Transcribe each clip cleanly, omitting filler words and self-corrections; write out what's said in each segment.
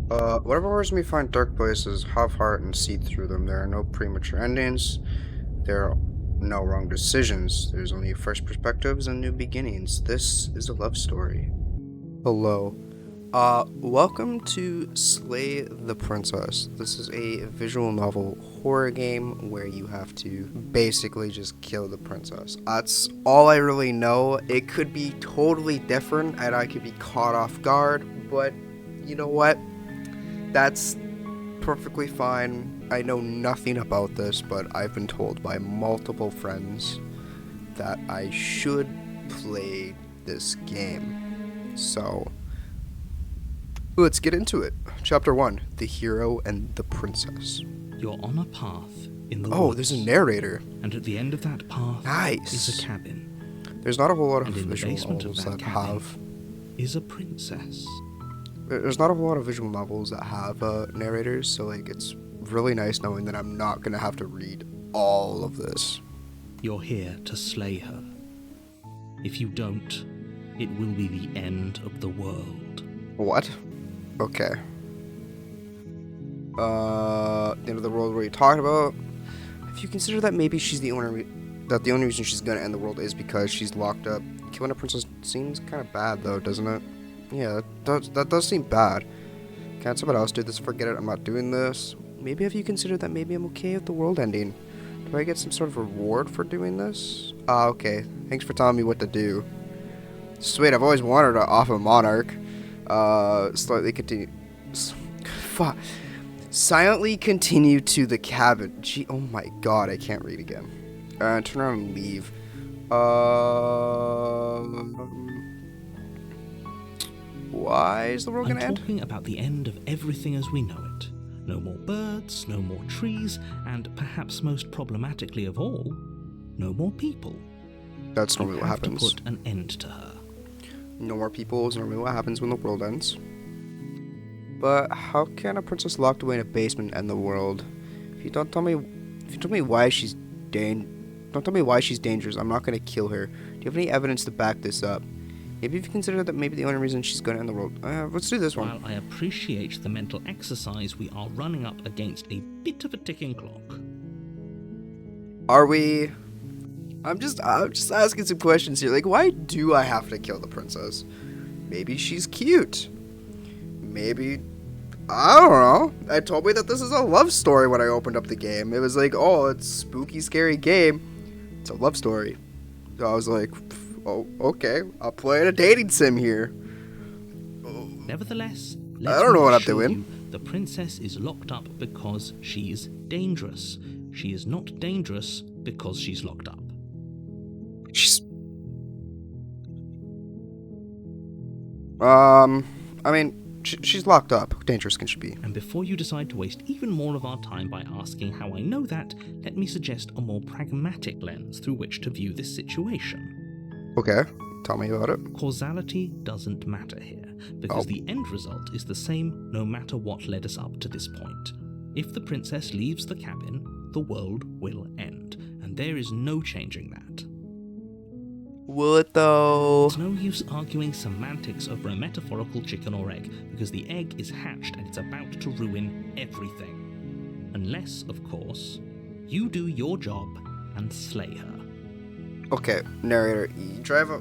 Whatever words me find dark places, have heart and see through them. There are no premature endings. There are no wrong decisions. There's only fresh perspectives and new beginnings. This is a love story. Hello. Welcome to Slay the Princess. This is a visual novel horror game where you have to basically just kill the princess. That's all I really know. It could be totally different and I could be caught off guard, but you know what? That's perfectly fine. I know nothing about this, but I've been told by multiple friends that I should play this game. So, let's get into it. Chapter 1, The Hero and the Princess. You're on a path in the Oh, woods, there's a narrator. and at the end of that path Nice. is a cabin. There's not a whole lot of And in the visual basement of novels that that cabin have... is a princess. There's not a whole lot of visual novels that have narrators, so like it's really nice knowing that I'm not gonna have to read all of this. You're here to slay her. If you don't, it will be the end of the world. What? Okay. The end of the world, what are you talking about? If you consider that maybe she's the only reason she's gonna end the world is because she's locked up. Killing a princess seems kind of bad though, doesn't it? Yeah, that does seem bad. Can't someone else do this? Forget it, I'm not doing this. Maybe have you considered that maybe I'm okay with the world ending? Do I get some sort of reward for doing this? Ah, okay. Thanks for telling me what to do. Sweet, I've always wanted to off a monarch. Slightly continue. Fuck. Silently continue to the cabin. Gee, oh my god, I can't read again. Turn around and leave. Why is the world I'm gonna end? talking about the end of everything as we know it. No more birds, no more trees, and perhaps most problematically of all, no more people. That's You normally what have to happens. put an end to her. No more people is normally what happens when the world ends. But how can a princess locked away in a basement end the world? If you tell me why she's don't tell me why she's dangerous, I'm not gonna kill her. Do you have any evidence to back this up? Maybe if you consider that maybe the only reason she's gonna end the world. Let's do this one. While I appreciate the mental exercise, we are running up against a bit of a ticking clock. Are we? I'm just asking some questions here. Like, why do I have to kill the princess? Maybe she's cute. Maybe, I don't know. I told me that this is a love story when I opened up the game. It was like, oh, it's a spooky, scary game. It's a love story. So I was like, oh, okay. I'll play a dating sim here. Nevertheless, I don't know what I'm assure doing. you, the princess is locked up because she's dangerous. She is not dangerous because she's locked up. She's... I mean, she's locked up. How dangerous can she be? And before you decide to waste even more of our time by asking how I know that, let me suggest a more pragmatic lens through which to view this situation. Okay, tell me about it. Causality doesn't matter here, because the end result is the same no matter what led us up to this point. If the princess leaves the cabin, the world will end, and there is no changing that. Will it though? There's no use arguing semantics over a metaphorical chicken or egg, because the egg is hatched and it's about to ruin everything. Unless, of course, you do your job and slay her. Okay, narrator, you drive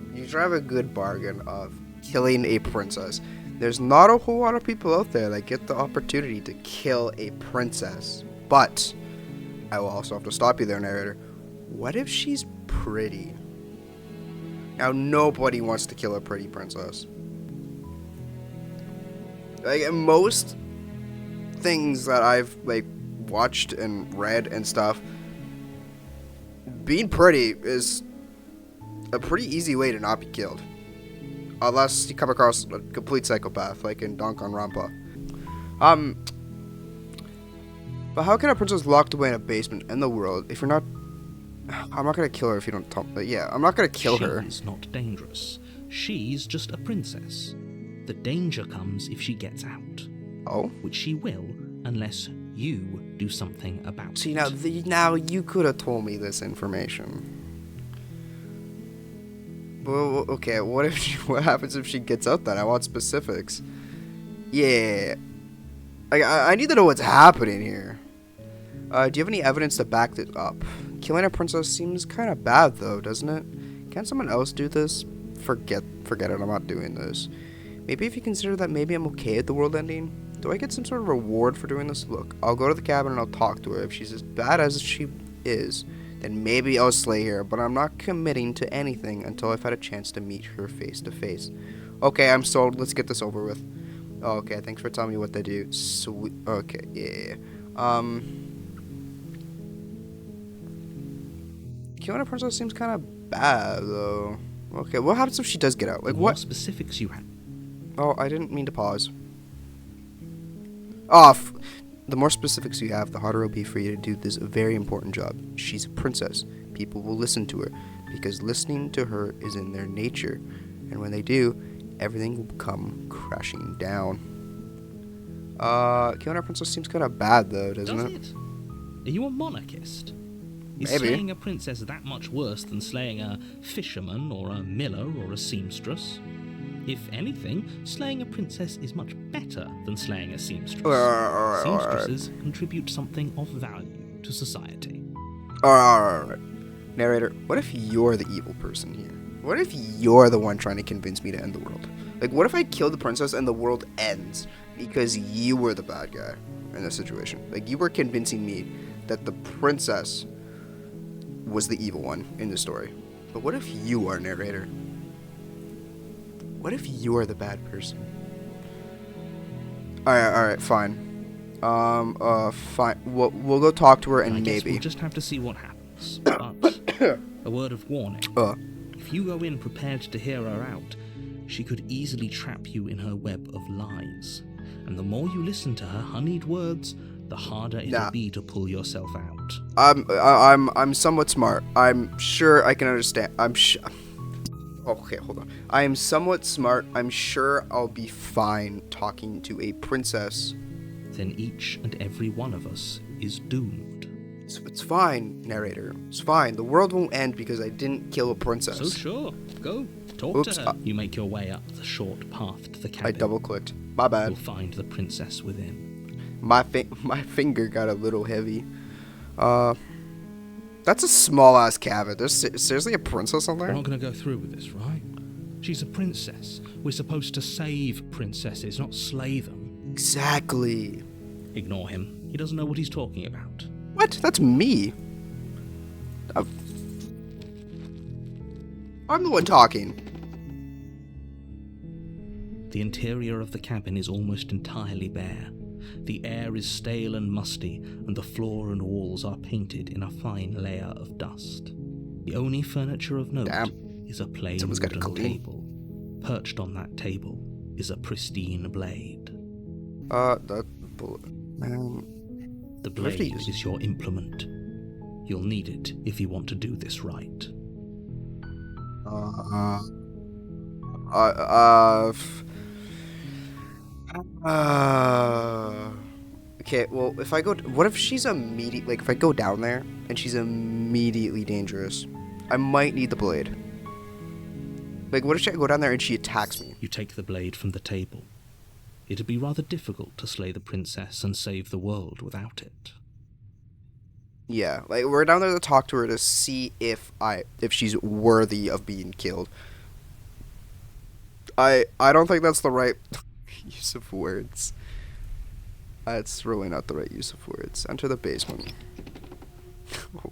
a good bargain of killing a princess. There's not a whole lot of people out there that get the opportunity to kill a princess. But I will also have to stop you there, narrator. What if she's pretty? Now nobody wants to kill a pretty princess. Like most things that I've like watched and read and stuff, being pretty is a pretty easy way to not be killed. Unless you come across a complete psychopath, like in Danganronpa. But how can a princess locked away in a basement in the world if you're not... I'm not gonna kill her if you don't tell me. Yeah, I'm not gonna kill her. She's not dangerous. She's just a princess. The danger comes if she gets out. Oh? Which she will, unless you do something about See, it. now you could have told me this information. Well, okay, what happens if she gets out then? I want specifics. Yeah. I need to know what's happening here. Do you have any evidence to back this up? Killing a princess seems kind of bad, though, doesn't it? Can't someone else do this? Forget it, I'm not doing this. Maybe if you consider that maybe I'm okay with the world ending. Do I get some sort of reward for doing this? Look, I'll go to the cabin and I'll talk to her. If she's as bad as she is, then maybe I'll slay her, but I'm not committing to anything until I've had a chance to meet her face to face. Okay, I'm sold. Let's get this over with. Okay, thanks for telling me what to do. Sweet. Okay, yeah. Killing a princess seems kind of bad, though. Okay, what happens if she does get out? Like, The what? more specifics you have. Oh, I didn't mean to pause. Oh, the more specifics you have, the harder it'll be for you to do this very important job. She's a princess. People will listen to her, because listening to her is in their nature. And when they do, everything will come crashing down. Killing a princess seems kind of bad, though, doesn't it? Are you a monarchist? Is Maybe. slaying a princess that much worse than slaying a fisherman or a miller or a seamstress? If anything, slaying a princess is much better than slaying a seamstress. Alright. Seamstresses contribute something of value to society. Alright. Narrator, what if you're the evil person here? What if you're the one trying to convince me to end the world? Like, what if I kill the princess and the world ends because you were the bad guy in this situation? Like, you were convincing me that the princess was the evil one in the story. But what if you are, narrator? What if you are the bad person? Alright, fine. Fine. We'll go talk to her and I guess maybe. we'll just have to see what happens. But a word of warning. If you go in prepared to hear her out, she could easily trap you in her web of lies. And the more you listen to her honeyed words, the harder it'll be to pull yourself out. I'm somewhat smart. I'm sure I can understand. Okay, hold on. I am somewhat smart. I'm sure I'll be fine talking to a princess. Then each and every one of us is doomed. It's fine, narrator. It's fine. The world won't end because I didn't kill a princess. So sure, go talk Oops, to her. You make your way up the short path to the cabin. I double-clicked. My bad. You'll find the princess within. My finger got a little heavy. That's a small-ass cabin. There's seriously a princess on We're there? not going to go through with this, right? She's a princess. We're supposed to save princesses, not slay them. Exactly. Ignore him. He doesn't know what he's talking about. What? That's me. I'm the one talking. The interior of the cabin is almost entirely bare. The air is stale and musty, and the floor and walls are painted in a fine layer of dust. The only furniture of note is a plain Someone's got a wooden clean. table. Perched on that table is a pristine blade. That bullet. The What if they blade use- is your implement. You'll need it if you want to do this right. Okay, well, if I go, what if she's like, if I go down there and she's immediately dangerous? I might need the blade. Like, what if I go down there and she attacks me? You take the blade from the table. It'd be rather difficult to slay the princess and save the world without it. Yeah, like, we're down there to talk to her to see if she's worthy of being killed. I don't think that's the right use of words. That's really not the right use of words. Enter the basement.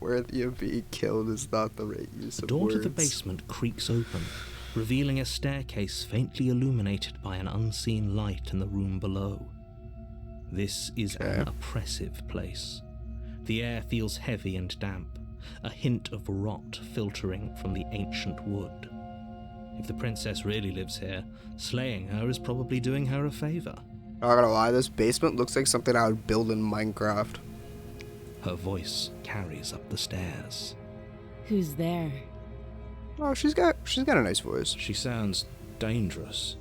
Worthy of being killed is not the right use The of door words. to the basement creaks open, revealing a staircase faintly illuminated by an unseen light in the room below. This is an oppressive place. The air feels heavy and damp, a hint of rot filtering from the ancient wood. If the princess really lives here, slaying her is probably doing her a favor. Not gonna lie, this basement looks like something I would build in Minecraft. Her voice carries up the stairs. Who's there? Oh, she's got a nice voice. She sounds dangerous.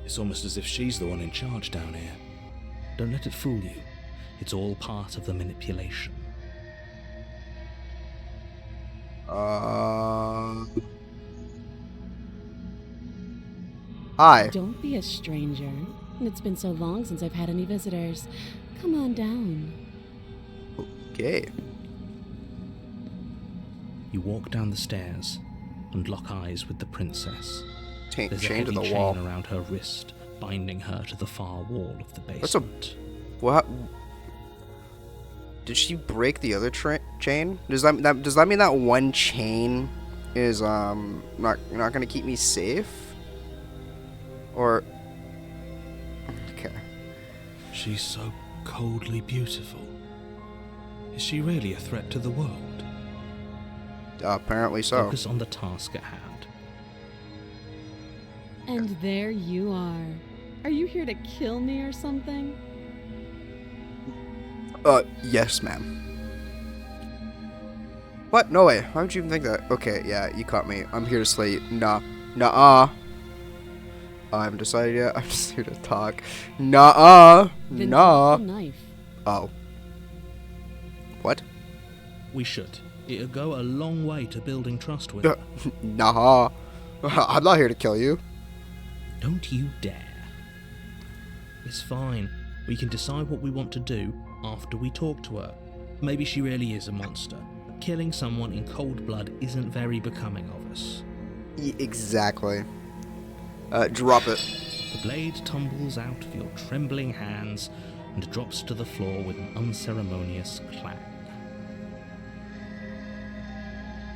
It's almost as if she's the one in charge down here. Don't let it fool you. It's all part of the manipulation. Hi. Don't be a stranger. And it's been so long since I've had any visitors. Come on down. Okay. You walk down the stairs and lock eyes with the princess. There's a Chained to heavy the wall. chain around her wrist, binding her to the far wall of the That's a- basement. What? Did she break the other chain? Does that mean that one chain is not gonna keep me safe? Or okay. She's so coldly beautiful. Is she really a threat to the world? Apparently so. Focus on the task at hand. And there you are. Are you here to kill me or something? Yes, ma'am. What? No way. Why would you even think that? Okay, yeah, you caught me. I'm here to slay you. Nuh-uh. I haven't decided yet. I'm just here to talk. Nuh-uh. Then Nah. take the knife. Oh. What? We should. It'll go a long way to building trust with her. Nah. I'm not here to kill you. Don't you dare. It's fine. We can decide what we want to do after we talk to her. Maybe she really is a monster. Killing someone in cold blood isn't very becoming of us. Exactly. Drop it. The blade tumbles out of your trembling hands and drops to the floor with an unceremonious clang.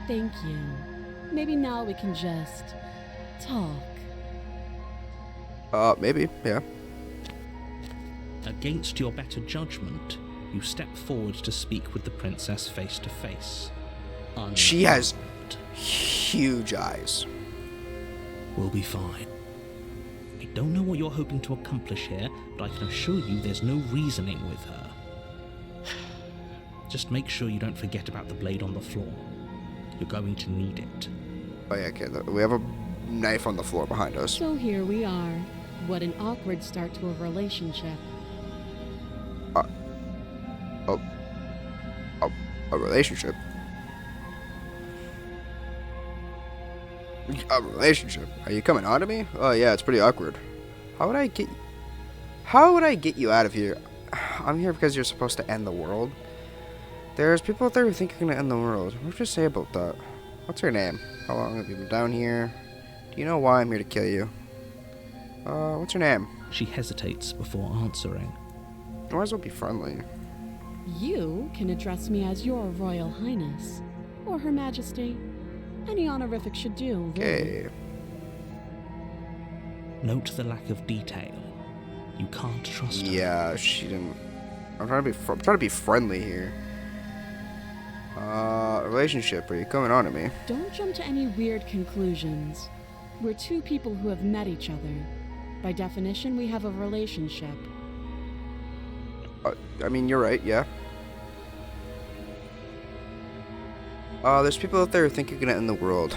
Thank you. Maybe now we can just talk. Maybe, yeah. Against your better judgment, you step forward to speak with the princess face to face. She has Unarmed. huge eyes. We'll be fine. I don't know what you're hoping to accomplish here, but I can assure you there's no reasoning with her. Just make sure you don't forget about the blade on the floor. You're going to need it. Oh yeah, okay. We have a knife on the floor behind us. So here we are. What an awkward start to a relationship. A relationship. A relationship? Are you coming on to me? Oh yeah, it's pretty awkward. How would I get you out of here? I'm here because you're supposed to end the world. There's people out there who think you're gonna end the world. What would you say about that? What's your name? How long have you been down here? Do you know why I'm here to kill you? What's your name? She hesitates before answering. Might as well be friendly. You can address me as your Royal Highness, or Her Majesty. Any honorific should do, really. Okay. Note the lack of detail. You can't trust her. Yeah, she didn't. I'm trying to be friendly here. Relationship. Are you coming on to me? Don't jump to any weird conclusions. We're two people who have met each other. By definition, we have a relationship. I mean, you're right. Yeah. There's people out there who think you're gonna end the world.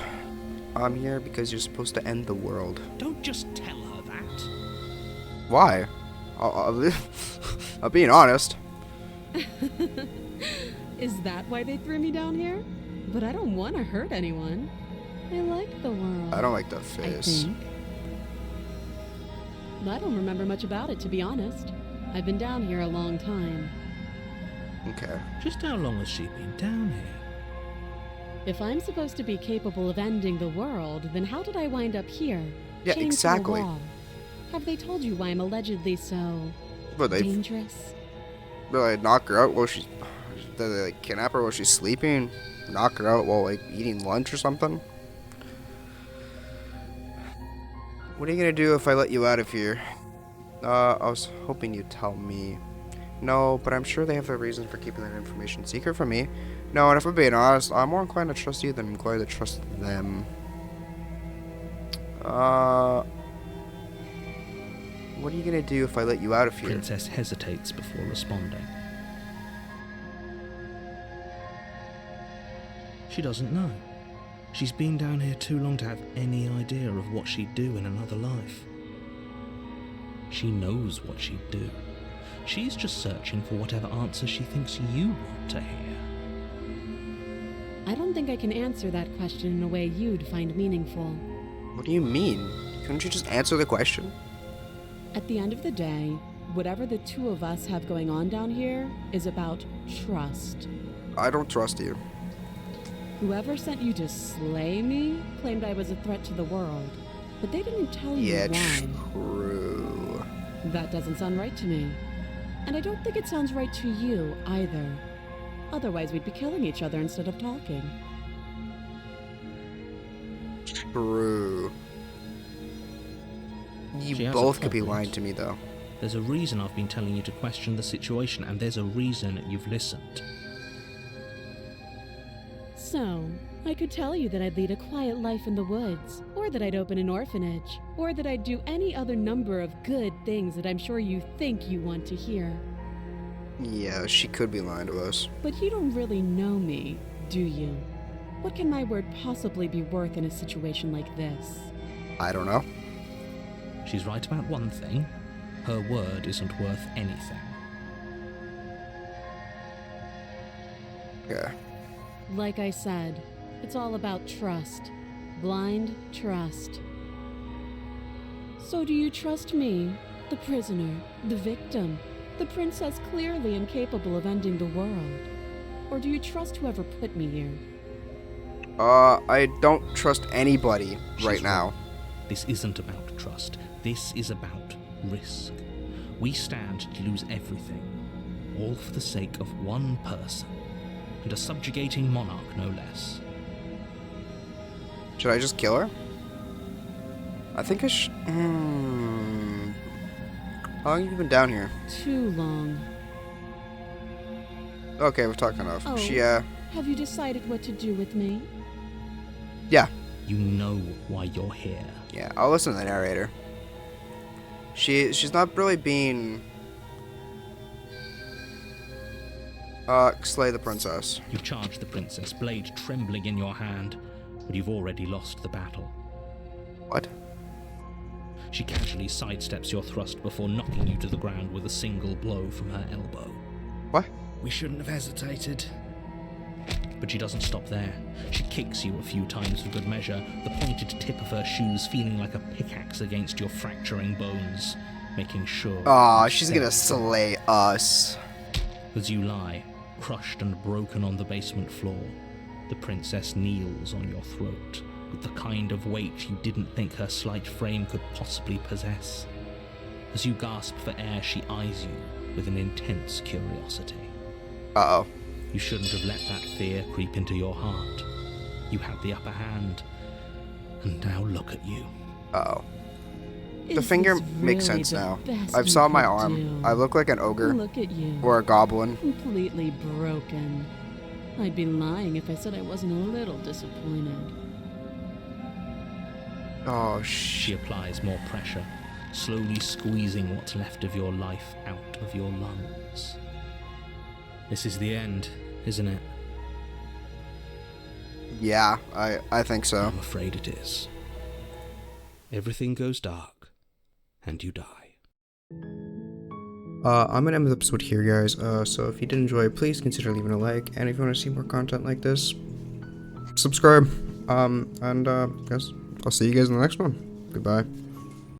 I'm here because you're supposed to end the world. Don't just tell her that. Why? I'm being honest. Is that why they threw me down here? But I don't want to hurt anyone. I like the world. I don't like that I face. think. I don't remember much about it, to be honest. I've been down here a long time. Okay. Just how long has she been down here? If I'm supposed to be capable of ending the world, then how did I wind up here? Yeah, chained exactly. To the wall? Have they told you why I'm allegedly so But they dangerous? knock her out while she's. Did they like kidnap her while she's sleeping? Knock her out while like eating lunch or something? What are you gonna do if I let you out of here? I was hoping you'd tell me. No, but I'm sure they have their reasons for keeping that information secret from me. No, and if I'm being honest, I'm more inclined to trust you than I'm inclined to trust them. What are you gonna do if I let you out of here? Princess hesitates before responding. She doesn't know. She's been down here too long to have any idea of what she'd do in another life. She knows what she'd do. She's just searching for whatever answer she thinks you want to hear. I don't think I can answer that question in a way you'd find meaningful. What do you mean? Couldn't you just answer the question? At the end of the day, whatever the two of us have going on down here is about trust. I don't trust you. Whoever sent you to slay me claimed I was a threat to the world, but they didn't tell you Yeah, why. true. That doesn't sound right to me. And I don't think it sounds right to you either. Otherwise, we'd be killing each other instead of talking. True. She You has both a could be point. lying to me, though. There's a reason I've been telling you to question the situation, and there's a reason you've listened. So, I could tell you that I'd lead a quiet life in the woods, or that I'd open an orphanage, or that I'd do any other number of good things that I'm sure you think you want to hear. Yeah, she could be lying to us. But you don't really know me, do you? What can my word possibly be worth in a situation like this? I don't know. She's right about one thing. Her word isn't worth anything. Yeah. Like I said, it's all about trust. Blind trust. So do you trust me, the prisoner, the victim, the princess clearly incapable of ending the world? Or do you trust whoever put me here? I don't trust anybody right She's now. wrong. This isn't about trust. This is about risk. We stand to lose everything, all for the sake of one person, and a subjugating monarch no less. Should I just kill her? I think I should. How long have you been down here? Too long. Okay, we've talked enough. Oh. She, Have you decided what to do with me? yeah. You know why you're here. Yeah, I'll listen to the narrator. She's not really being... slay the princess. You charge the princess, blade trembling in your hand, but you've already lost the battle. What? She casually sidesteps your thrust before knocking you to the ground with a single blow from her elbow. What? We shouldn't have hesitated. But she doesn't stop there. She kicks you a few times for good measure, the pointed tip of her shoes feeling like a pickaxe against your fracturing bones, making sure... Aw, you she's stay gonna still. slay us. As you lie, crushed and broken on the basement floor, the princess kneels on your throat with the kind of weight you didn't think her slight frame could possibly possess. As you gasp for air, she eyes you with an intense curiosity. Uh-oh. You shouldn't have let that fear creep into your heart. You had the upper hand, and now look at you. Uh-oh. The Is finger this makes really sense the now. best I've you saw my could arm. do? I look like an ogre Look at you. or a goblin. Completely broken. I'd be lying if I said I wasn't a little disappointed. Oh, She applies more pressure, slowly squeezing what's left of your life out of your lungs. This is the end, isn't it? Yeah, I think so. I'm afraid it is. Everything goes dark, and you die. I'm gonna end the episode here, guys. So if you did enjoy, please consider leaving a like, and if you want to see more content like this, subscribe. Guys, I'll see you guys in the next one. Goodbye.